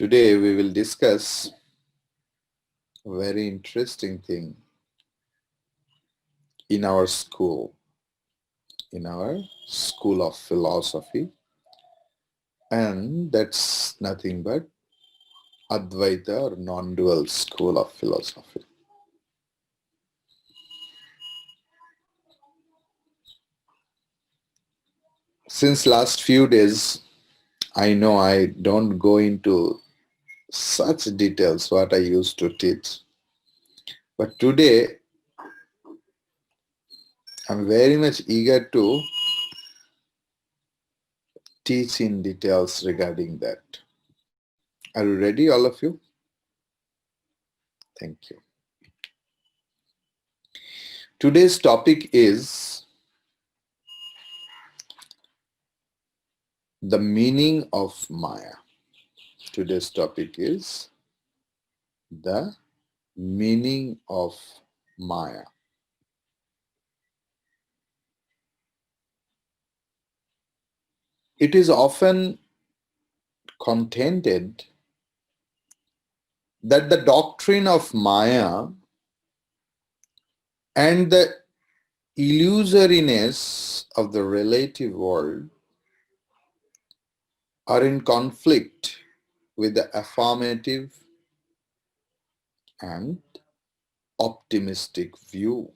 Today we will discuss a very interesting thing in our school of philosophy, and that's nothing but Advaita or non-dual school of philosophy. Since last few days, I know I don't go into such details what I used to teach, but today I'm very much eager to teach in details regarding that. Are you ready, all of you? Thank you. Today's topic is the meaning of Maya. Today's topic is the meaning of Maya. It is often contended that the doctrine of Maya and the illusoriness of the relative world are in conflict with the affirmative and optimistic view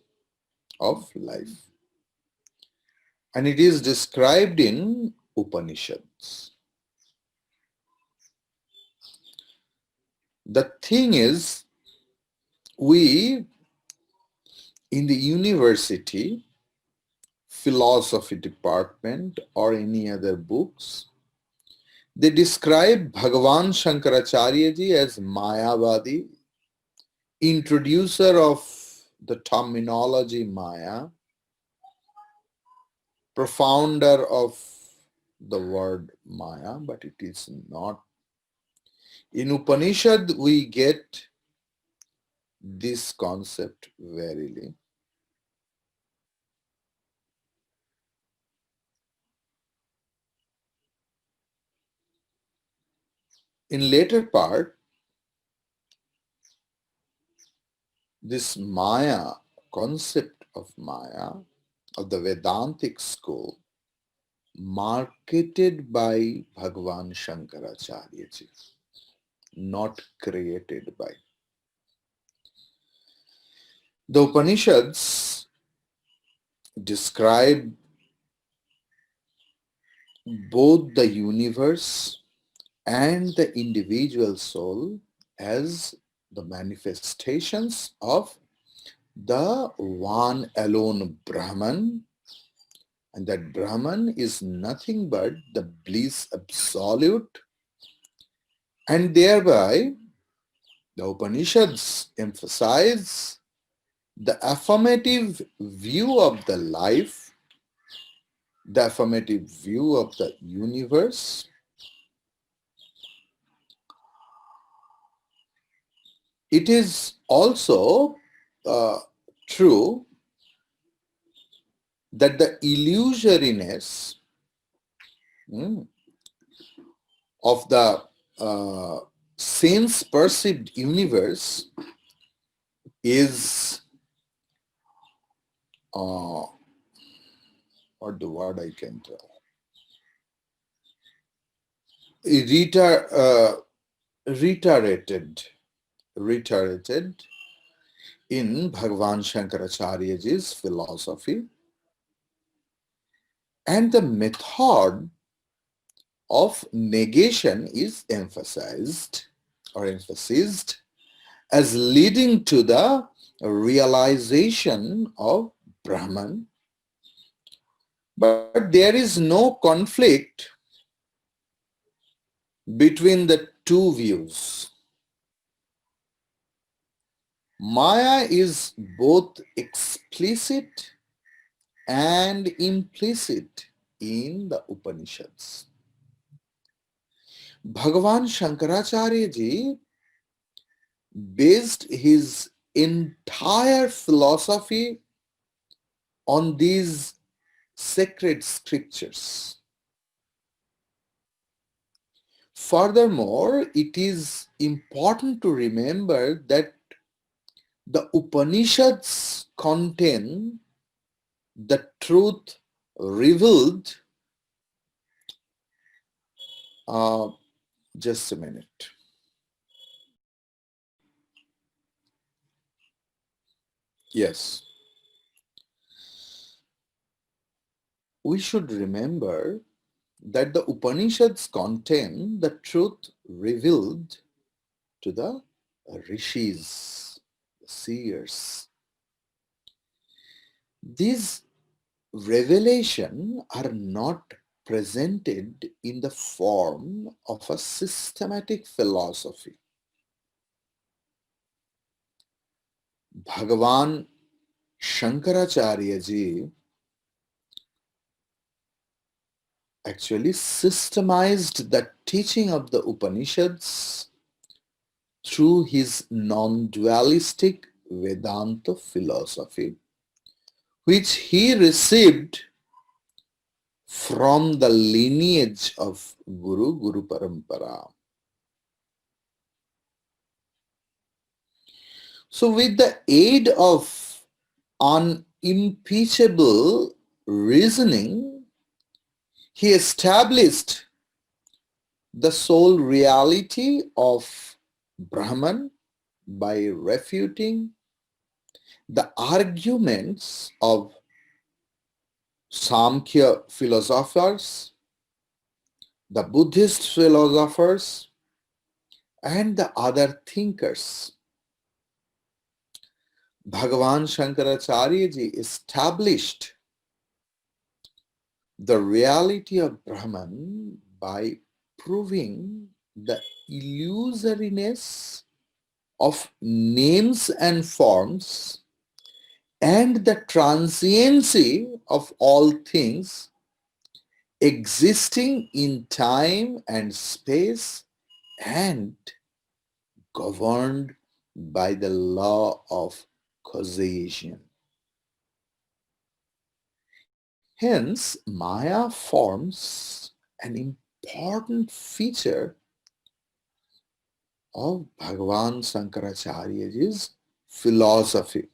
of life. And it is described in Upanishads. The thing is, we in the university, philosophy department, or any other books, they describe Bhagavan Shankaracharya ji as Mayavadi, introducer of the terminology Maya, profounder of the word Maya, but it is not. In Upanishad, we get this concept verily. In later part, this Maya, concept of Maya, of the Vedantic school, marketed by Bhagavan Shankaracharya ji, not created by. The Upanishads describe both the universe and the individual soul as the manifestations of the one alone Brahman, and that Brahman is nothing but the bliss absolute, and thereby the Upanishads emphasize the affirmative view of the life, the affirmative view of the universe. It is also true that the illusoriness of the sense-perceived universe is what the word I can tell? Reiterated in Bhagavan Shankaracharya's philosophy, and the method of negation is emphasized as leading to the realization of Brahman. But there is no conflict between the two views. Maya is both explicit and implicit in the Upanishads. Bhagavan Shankaracharya ji based his entire philosophy on these sacred scriptures. Furthermore, it is important to remember that the Upanishads contain the truth revealed. uh, just a minute. Yes, we should remember that the Upanishads contain the truth revealed to the rishis, the seers. These revelations are not presented in the form of a systematic philosophy. Bhagavan Shankaracharya ji actually systemized the teaching of the Upanishads through his non-dualistic Vedanta philosophy, which he received from the lineage of Guru Parampara. So with the aid of unimpeachable reasoning, he established the sole reality of Brahman by refuting the arguments of Samkhya philosophers, the Buddhist philosophers, and the other thinkers. Bhagavan Shankaracharya ji established the reality of Brahman by proving the illusoriness of names and forms and the transiency of all things existing in time and space and governed by the law of causation. Hence, Maya forms an important feature of Bhagavan Shankaracharya's philosophy.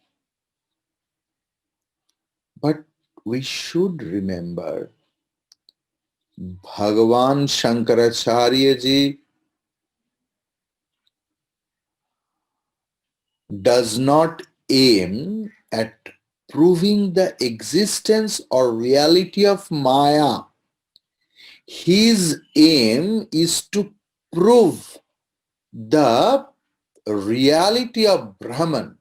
But we should remember Bhagavan Shankaracharya does not aim at proving the existence or reality of Maya. His aim is to prove the reality of Brahman,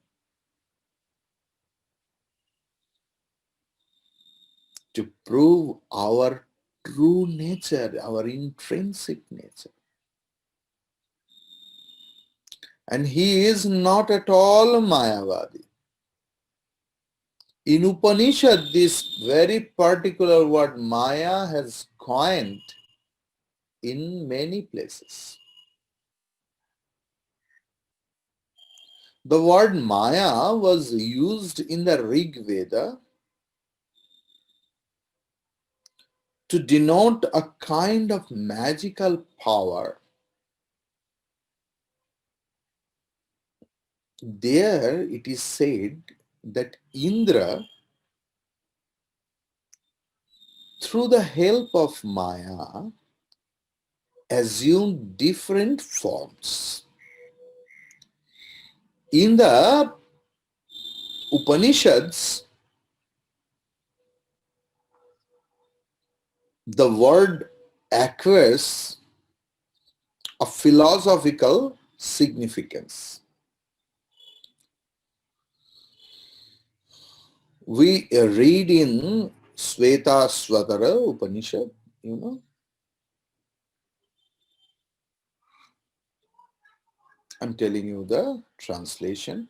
to prove our true nature, our intrinsic nature. And he is not at all Mayavadi. In Upanishad, this very particular word Maya has coined in many places. The word Maya was used in the Rig Veda to denote a kind of magical power. There it is said that Indra, through the help of Maya, assumed different forms. In the Upanishads, the word acquires a philosophical significance. We read in Sweta Svatara Upanishad, I'm telling you the translation.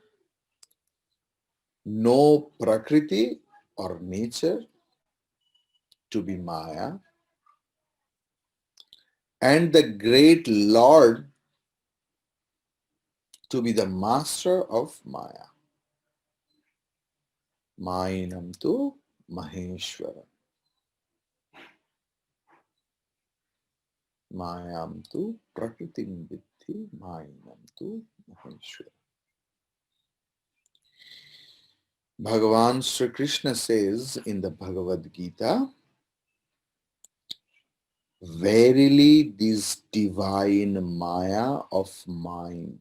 Know Prakriti or nature to be Maya, and the great Lord to be the master of Maya. Mayinam tu Maheshwara. Mayam tu prakritim viddhi mayam tu maheshwar. Bhagavan Sri Krishna says in the Bhagavad Gita, verily this divine Maya of mine,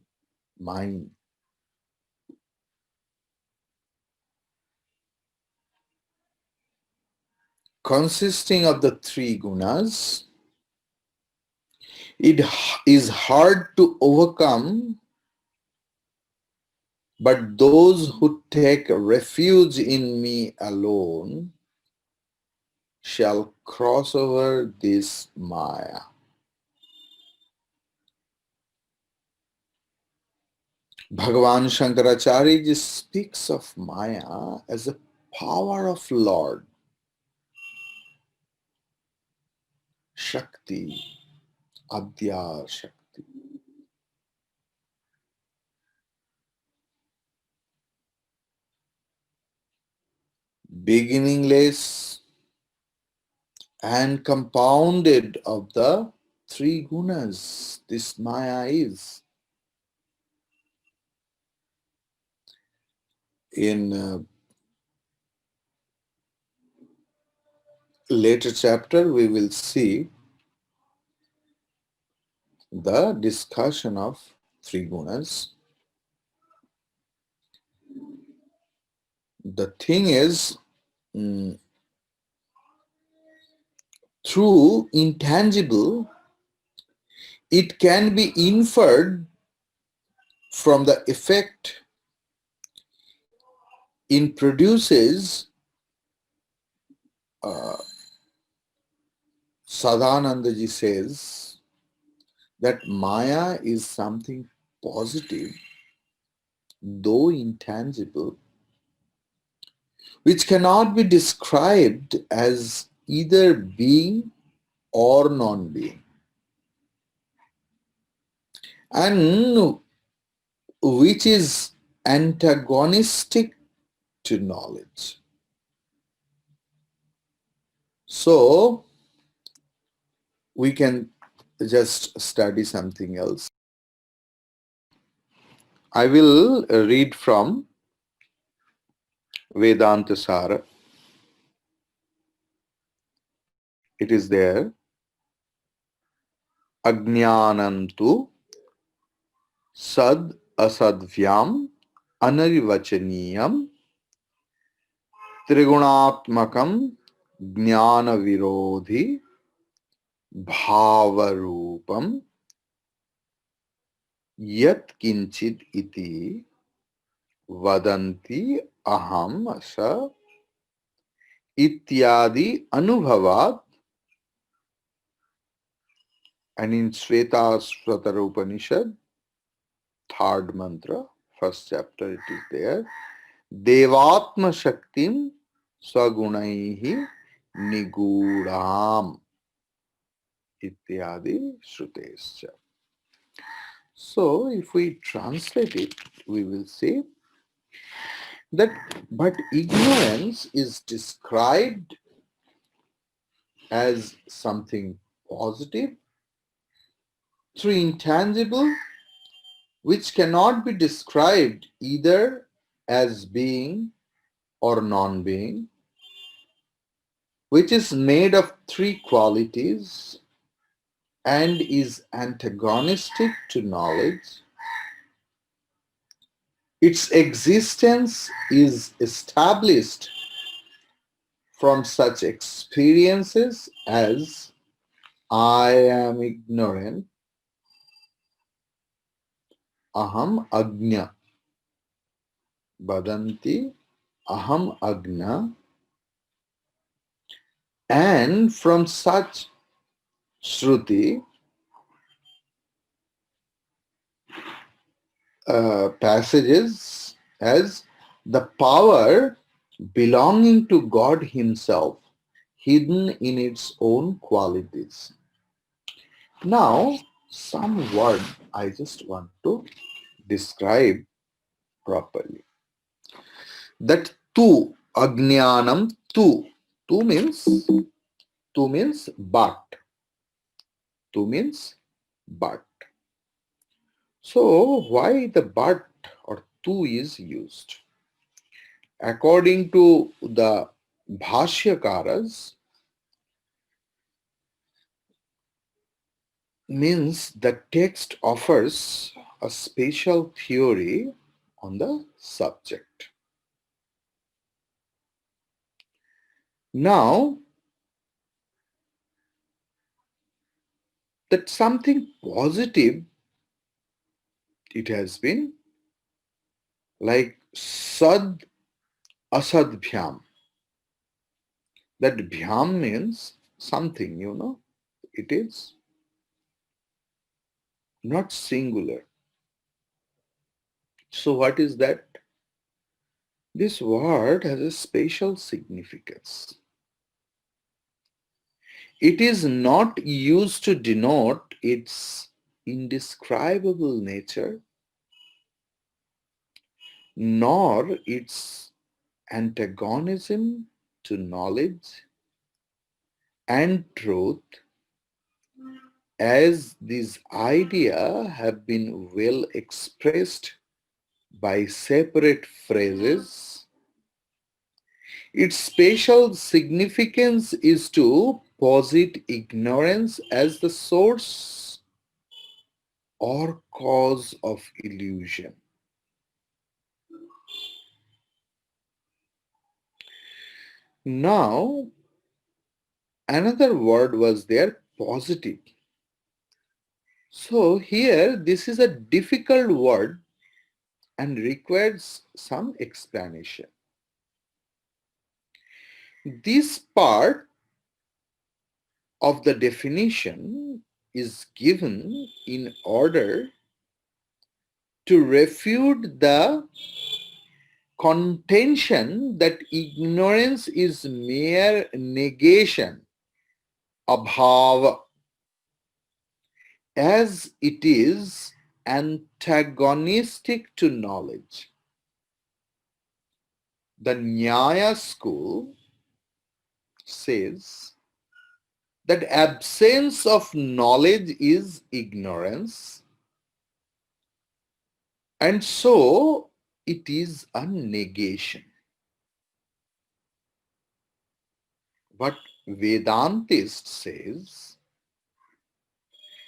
consisting of the three gunas, it is hard to overcome, but those who take refuge in me alone shall cross over this Maya. Bhagavan Shankaracharya just speaks of Maya as a power of Lord, Shakti, Adya Shakti. Beginningless and compounded of the three gunas, this Maya is. In later chapter, we will see the discussion of three gunas. The thing is, through intangible, it can be inferred from the effect it produces. Sadhanandaji says that Maya is something positive, though intangible, which cannot be described as either being or non-being, and which is antagonistic to knowledge. So we can just study something else. I will read from Vedanta Sara. It is there. Ajnanantu sad asadvyam anarivachaniyam trigunatmakam jnana virodhi bhavarupam yat kinchid iti vadanti aham sa ityadi anubhavat. And in Svetasvatara Upanishad, third mantra, first chapter, it is there. Devatma Shaktim Swagunaihi Nigudam Ityadi Shrutescha. So, if we translate it, we will say that, but ignorance is described as something positive through intangible, which cannot be described either as being or non-being, which is made of three qualities and is antagonistic to knowledge. Its existence is established from such experiences as I am ignorant, aham agnya, badanti aham agna, and from such Shruti passages as the power belonging to God Himself, hidden in its own qualities. Now, some word I just want to describe properly. That tu, ajnanam tu. Tu means but. Tu means but. So why the but or tu is used? According to the Bhashyakaras, means the text offers a special theory on the subject. Now, that something positive it has been like sad asad bhyam. That bhyam means something, it is not singular. So, what is that? This word has a special significance. It is not used to denote its indescribable nature, nor its antagonism to knowledge and truth, as these ideas have been well expressed by separate phrases. Its special significance is to posit ignorance as the source or cause of illusion. Now, another word was there, positive. So here, this is a difficult word and requires some explanation. This part of the definition is given in order to refute the contention that ignorance is mere negation, abhava, as it is antagonistic to knowledge. The Nyaya school says that absence of knowledge is ignorance, and so it is a negation. But Vedantist says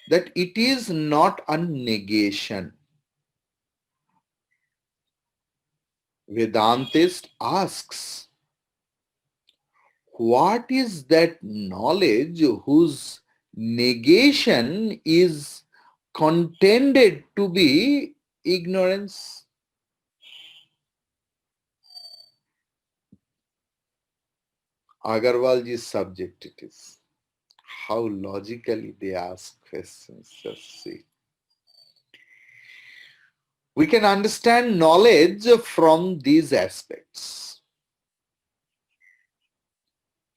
that it is not a negation. Vedantist asks, what is that knowledge whose negation is contended to be ignorance? Agarwalji's subject it is. How logically they ask questions, just see. We can understand knowledge from these aspects.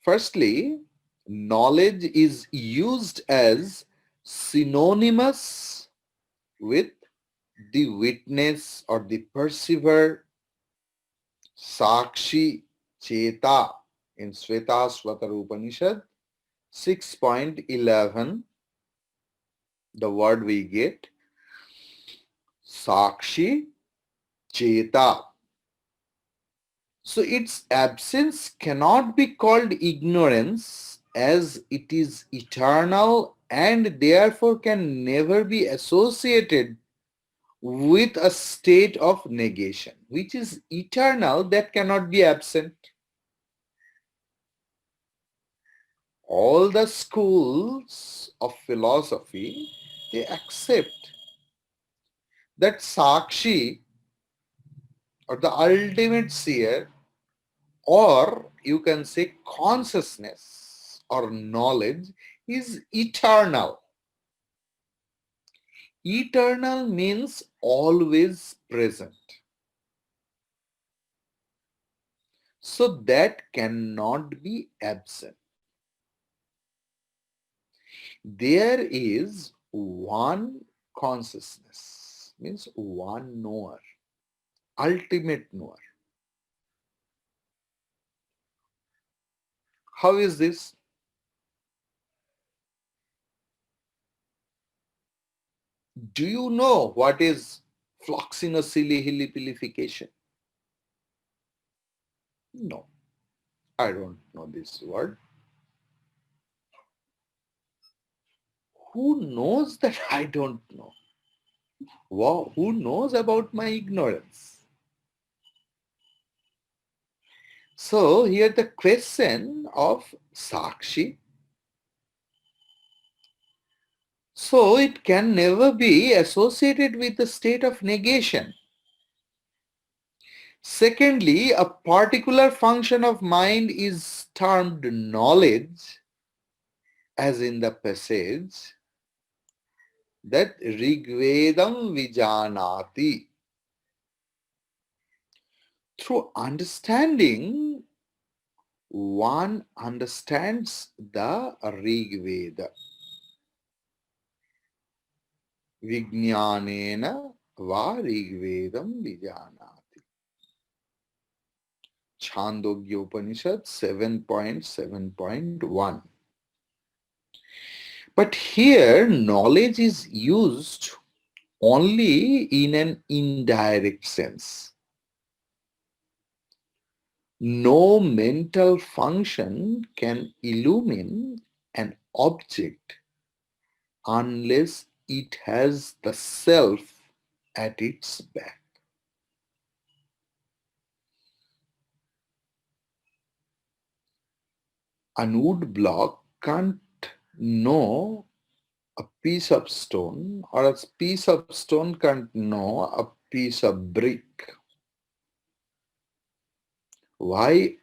Firstly, knowledge is used as synonymous with the witness or the perceiver, sakshi, cheta in Svetasvatara Upanishad 6.11, the word we get sakshi, cheta. So its absence cannot be called ignorance, as it is eternal and therefore can never be associated with a state of negation, which is eternal, that cannot be absent. All the schools of philosophy, they accept that sakshi or the ultimate seer, or you can say consciousness or knowledge, is eternal. Eternal means always present. So that cannot be absent. There is one consciousness, means one knower, ultimate knower. How is this? Do you know what is floxinosilihilipification? No, I don't know this word. Who knows that I don't know? Wow, who knows about my ignorance? So here the question of Sakshi. So it can never be associated with the state of negation. Secondly, a particular function of mind is termed knowledge, as in the passage that Rigvedam Vijanati. Through understanding, one understands the Rigveda. Vijnanena va Rigvedam Vijanati. Chandogya Upanishad 7.7.1. But here, knowledge is used only in an indirect sense. No mental function can illumine an object unless it has the self at its back. An wood block can't know a piece of stone, or a piece of stone can't know a piece of brick. Why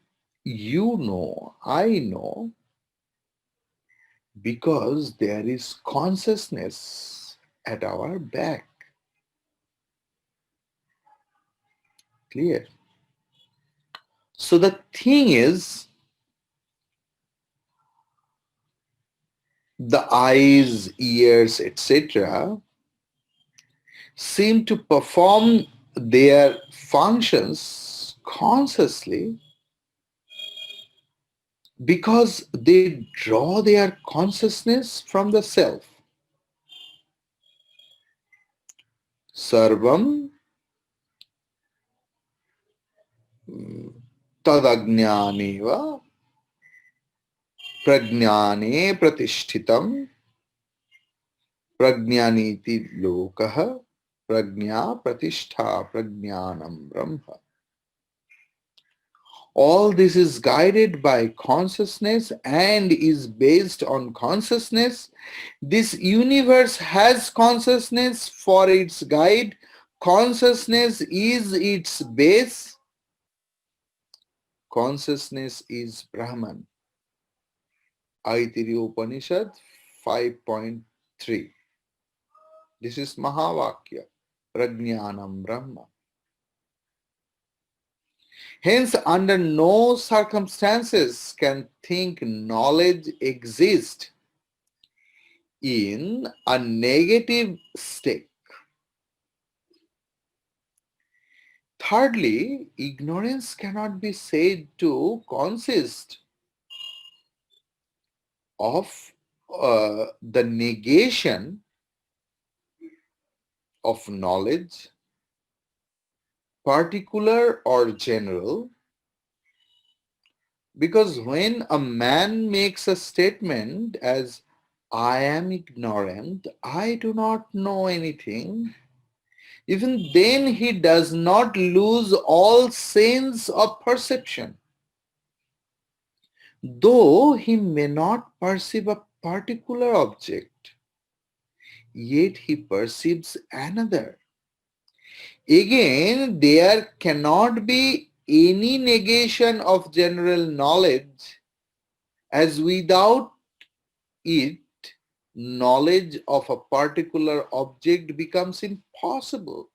you know, I know, because there is consciousness at our back. Clear? So the thing is, the eyes, ears, etc., seem to perform their functions consciously because they draw their consciousness from the self. Sarvam tadajnaneva prajnane pratishthitam prajnaniti lokah prajna pratishtha prajnanam brahma. All this is guided by consciousness and is based on consciousness. This universe has consciousness for its guide. Consciousness is its base. Consciousness is Brahman. Aitiri Upanishad 5.3. This is Mahavakya. Prajnanam Brahma. Hence, under no circumstances can think knowledge exist in a negative state. Thirdly, ignorance cannot be said to consist of the negation of knowledge, particular or general, because when a man makes a statement as I am ignorant, I do not know anything, even then he does not lose all sense of perception. Though he may not perceive a particular object, yet he perceives another. Again, there cannot be any negation of general knowledge, as without it, knowledge of a particular object becomes impossible.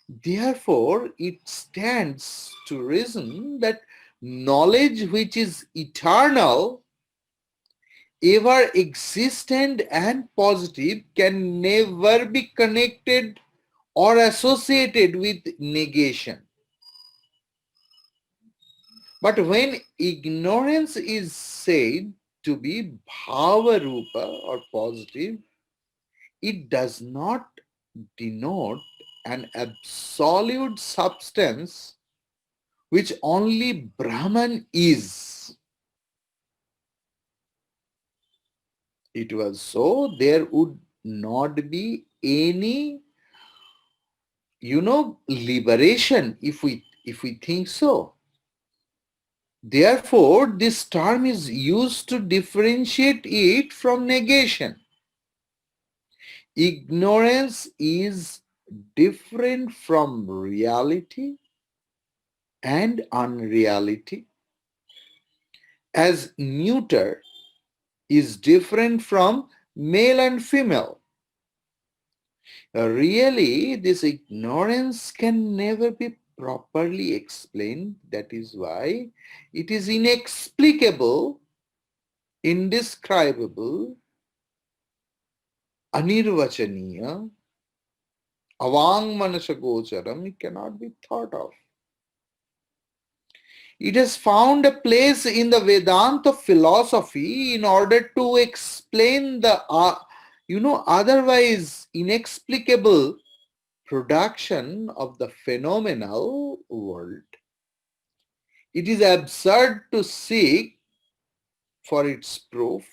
Therefore, it stands to reason that knowledge which is eternal, ever existent and positive, can never be connected or associated with negation. But when ignorance is said to be bhava rupa or positive, it does not denote an absolute substance which only Brahman is. It was so there would not be any, liberation if we think so. Therefore, this term is used to differentiate it from negation. Ignorance is different from reality and unreality, as neuter is different from male and female. Really, this ignorance can never be properly explained. That is why it is inexplicable, indescribable, anirvachaniya, avangmanashagocharam, it cannot be thought of. It has found a place in the Vedanta philosophy in order to explain the, otherwise inexplicable production of the phenomenal world. It is absurd to seek for its proof.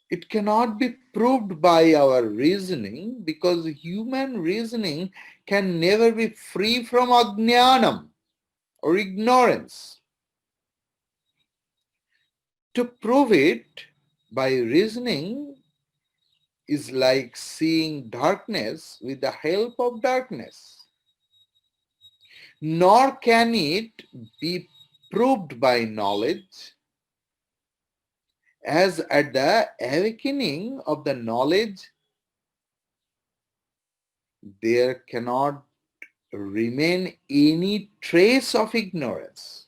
It cannot be proved by our reasoning because human reasoning can never be free from ajnanam or ignorance. To prove it by reasoning is like seeing darkness with the help of darkness. Nor can it be proved by knowledge, as at the awakening of the knowledge there cannot remain any trace of ignorance.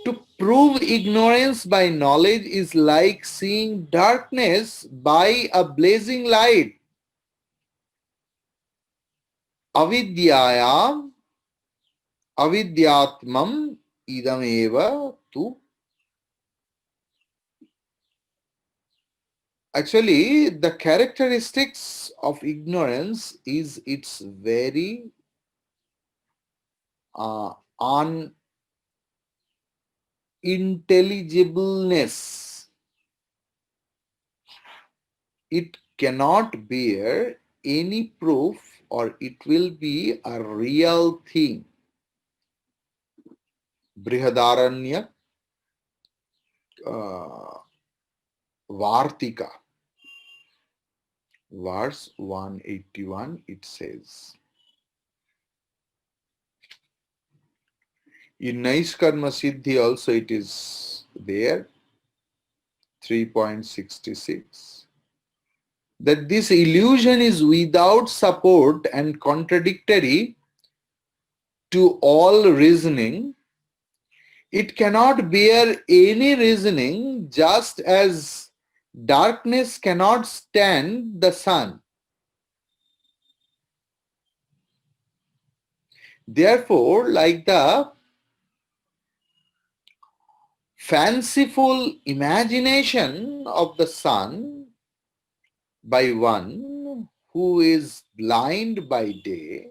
To prove ignorance by knowledge is like seeing darkness by a blazing light. Avidyayam avidyatmam idameva tu. Actually, the characteristics of ignorance is its very unintelligibleness. It cannot bear any proof or it will be a real thing. Brihadaranya Vartika, verse 181, it says, in Naiskarma Siddhi also it is there, 3.66, that this illusion is without support and contradictory to all reasoning. It cannot bear any reasoning, just as darkness cannot stand the sun. Therefore, like the fanciful imagination of the sun by one who is blind by day,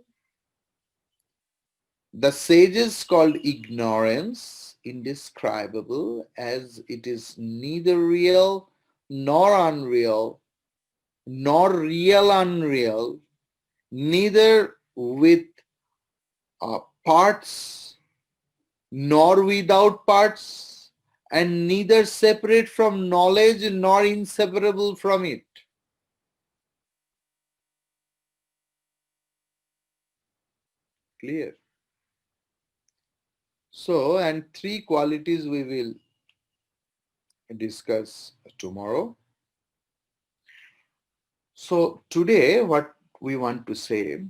the sages called ignorance indescribable, as it is neither real nor unreal, nor real unreal, neither with parts nor without parts, and neither separate from knowledge nor inseparable from it. Clear? So, and three qualities we will discuss tomorrow. So, today what we want to say,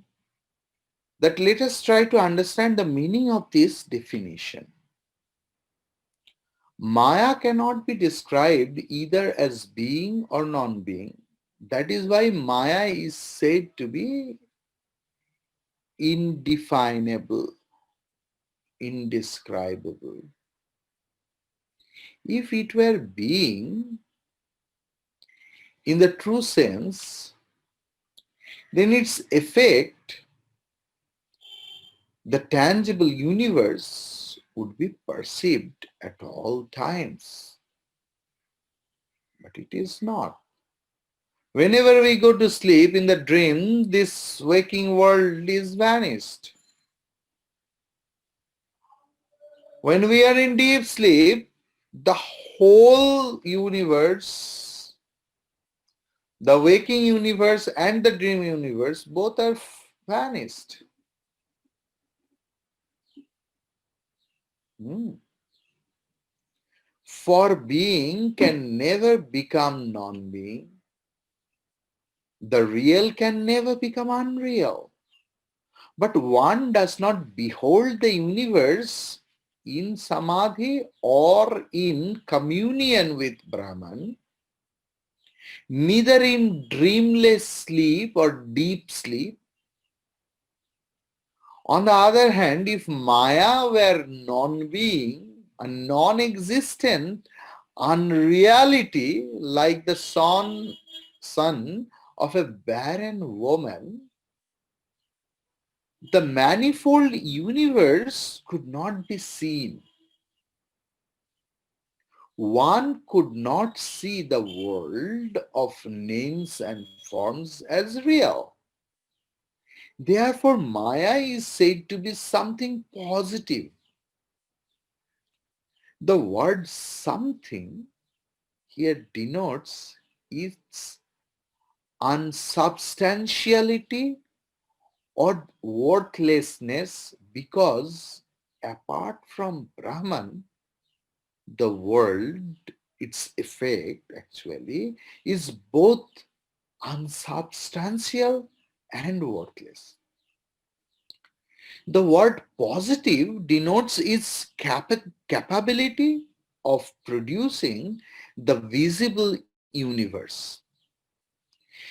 that let us try to understand the meaning of this definition. Maya cannot be described either as being or non-being. That is why Maya is said to be indefinable, indescribable. If it were being, in the true sense, then its effect, the tangible universe, would be perceived at all times. But it is not. Whenever we go to sleep in the dream, this waking world is vanished. When we are in deep sleep, the whole universe, the waking universe and the dream universe, both are vanished. Hmm. For being can never become non-being. The real can never become unreal. But one does not behold the universe in samadhi or in communion with Brahman, neither in dreamless sleep or deep sleep. On the other hand, if Maya were non-being, a non-existent unreality like the son of a barren woman, the manifold universe could not be seen. One could not see the world of names and forms as real. Therefore, Maya is said to be something positive. The word something here denotes its unsubstantiality or worthlessness because apart from Brahman, the world, its effect actually, is both unsubstantial and worthless. The word positive denotes its capability of producing the visible universe.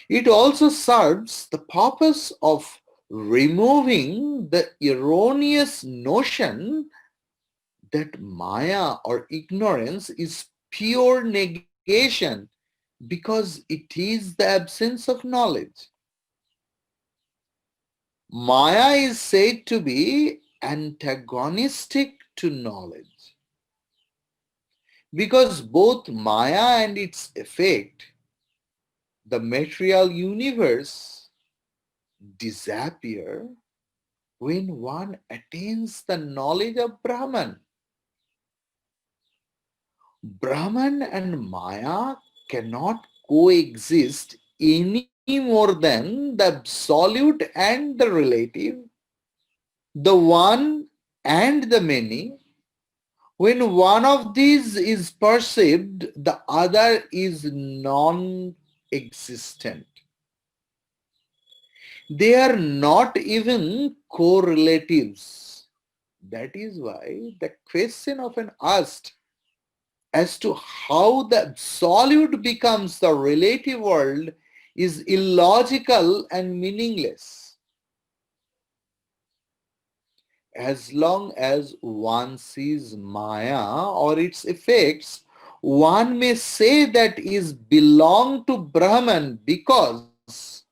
It also serves the purpose of removing the erroneous notion that Maya or ignorance is pure negation because it is the absence of knowledge. Maya is said to be antagonistic to knowledge because both Maya and its effect, the material universe, disappear when one attains the knowledge of Brahman. Brahman and Maya cannot coexist any more than the absolute and the relative, the one and the many. When one of these is perceived, the other is non-existent. They are not even correlatives. That is why the question often asked as to how the absolute becomes the relative world is illogical and meaningless. As long as one sees Maya or its effects, one may say that is belong to Brahman because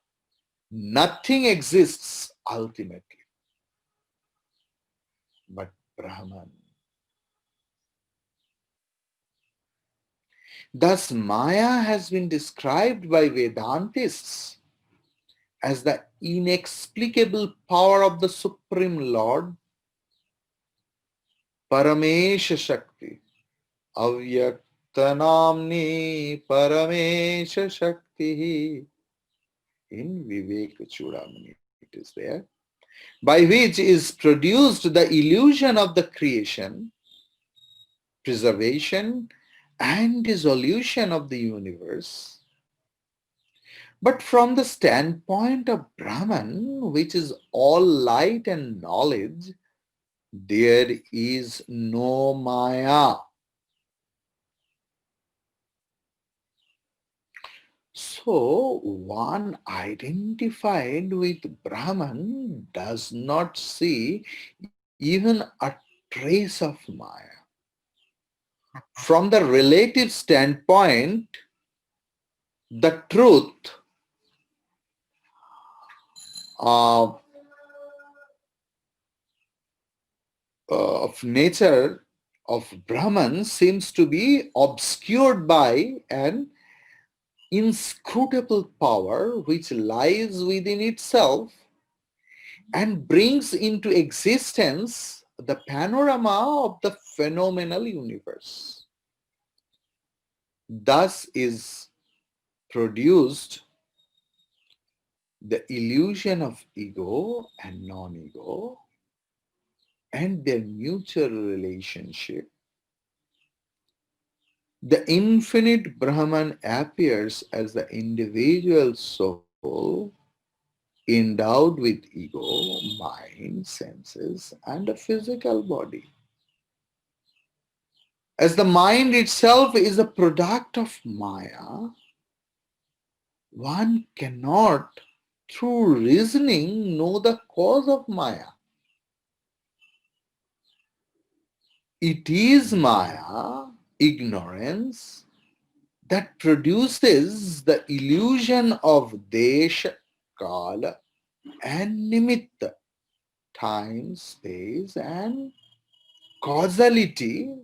nothing exists ultimately but Brahman. Thus, Maya has been described by Vedantists as the inexplicable power of the Supreme Lord, Paramesha Shakti, Avyaktanamni Paramesha Shakti. In Viveka Chudamani it is there, by which is produced the illusion of the creation, preservation, and dissolution of the universe. But from the standpoint of Brahman, which is all light and knowledge, there is no Maya. So one identified with Brahman does not see even a trace of Maya. From the relative standpoint, The truth of, of nature of Brahman seems to be obscured by an inscrutable power which lies within itself and brings into existence the panorama of the phenomenal universe. Thus is produced the illusion of ego and non-ego and their mutual relationship. The infinite Brahman appears as the individual soul endowed with ego, mind, senses, and a physical body. As the mind itself is a product of Maya, one cannot, through reasoning, know the cause of Maya. It is Maya, ignorance, that produces the illusion of Desha, Kala, and Nimitta, time, space, and causality,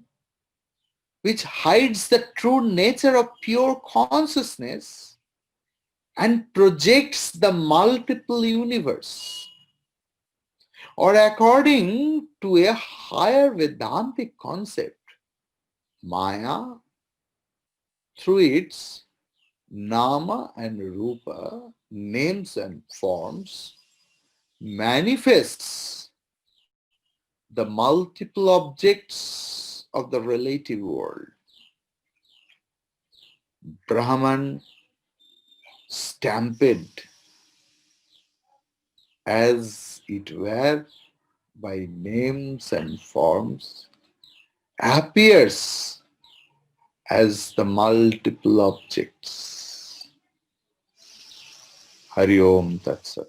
which hides the true nature of pure consciousness and projects the multiple universe. Or according to a higher Vedantic concept, Maya, through its Nama and Rupa, names and forms, manifests the multiple objects of the relative world. Brahman, stamped as it were by names and forms, appears as the multiple objects. Hari Om Tat Sat.